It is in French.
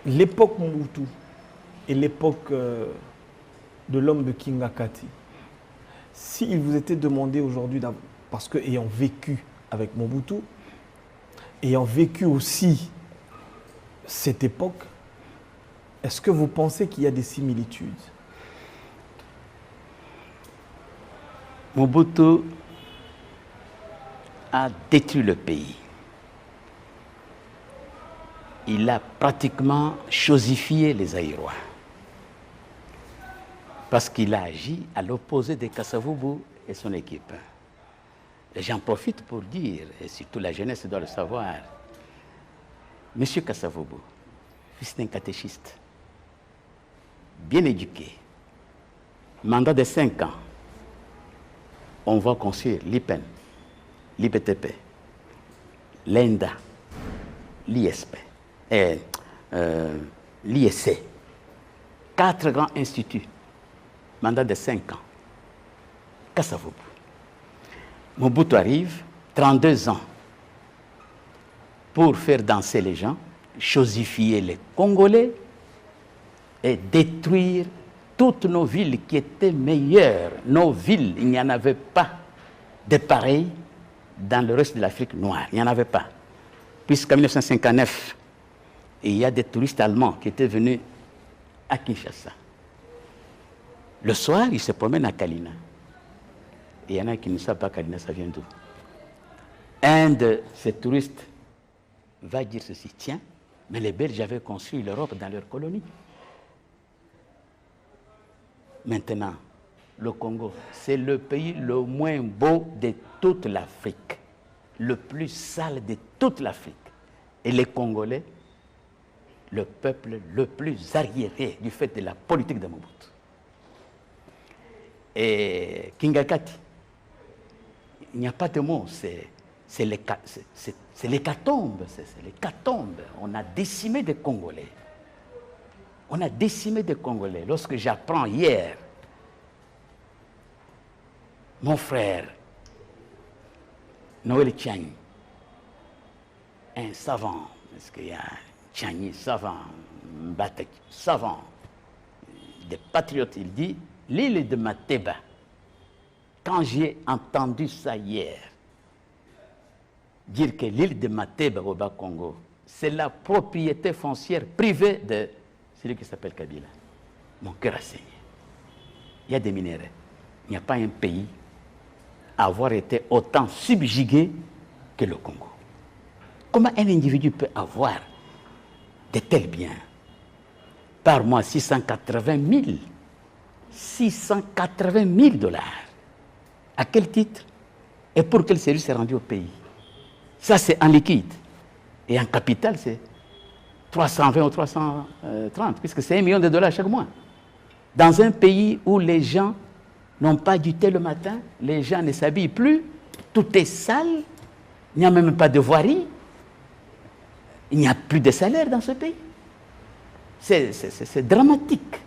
l'époque Mobutu et l'époque de l'homme de Kingakati, s'il vous était demandé aujourd'hui, parce que ayant vécu avec Mobutu, ayant vécu aussi cette époque, est-ce que vous pensez qu'il y a des similitudes? Mobutu a détruit le pays. Il a pratiquement chosifié les Aïrois. Parce qu'il a agi à l'opposé de Kasavubu et son équipe. Et j'en profite pour dire, et surtout la jeunesse doit le savoir, M. Kasavubu, fils d'un catéchiste, bien éduqué, mandat de 5 ans, on va construire l'IPEN, l'IPTP, l'ENDA, l'ISP, l'ISC. 4 grands instituts, mandat de 5 ans. Kasavubu. Mobutu arrive, 32 ans, pour faire danser les gens, chosifier les Congolais et détruire toutes nos villes qui étaient meilleures. Nos villes, il n'y en avait pas de pareilles dans le reste de l'Afrique noire. Il n'y en avait pas. Puisqu'en 1959, il y a des touristes allemands qui étaient venus à Kinshasa. Le soir, ils se promènent à Kalina. Et il y en a qui ne savent pas Kalina, ça vient d'où. Un de ces touristes va dire ceci: tiens, mais les Belges avaient construit l'Europe dans leur colonie. Maintenant, le Congo, c'est le pays le moins beau de toute l'Afrique, le plus sale de toute l'Afrique. Et les Congolais, le peuple le plus arriéré du fait de la politique de Mobutu. Et Kingakati, il n'y a pas de mots, c'est l'hécatombe, c'est l'hécatombe. On a décimé des Congolais. On a décimé des Congolais. Lorsque j'apprends hier, mon frère, Noël Tchani, un savant, parce qu'il y a Tchani, savant, Mbatek, savant, des patriotes, il dit, l'île de Mateba, quand j'ai entendu ça hier, dire que l'île de Mateba au Bas-Congo, c'est la propriété foncière privée de celui qui s'appelle Kabila. Mon cœur a saigné. Il y a des minéraux. Il n'y a pas un pays à avoir été autant subjugué que le Congo. Comment un individu peut avoir de tels biens? Par mois, 680 000. 680 000 $. À quel titre? Et pour quel service est rendu au pays? Ça, c'est en liquide. Et en capital, c'est 320 ou 330, puisque c'est $1 million chaque mois. Dans un pays où les gens n'ont pas du thé le matin, les gens ne s'habillent plus, tout est sale, il n'y a même pas de voirie, il n'y a plus de salaire dans ce pays. C'est dramatique.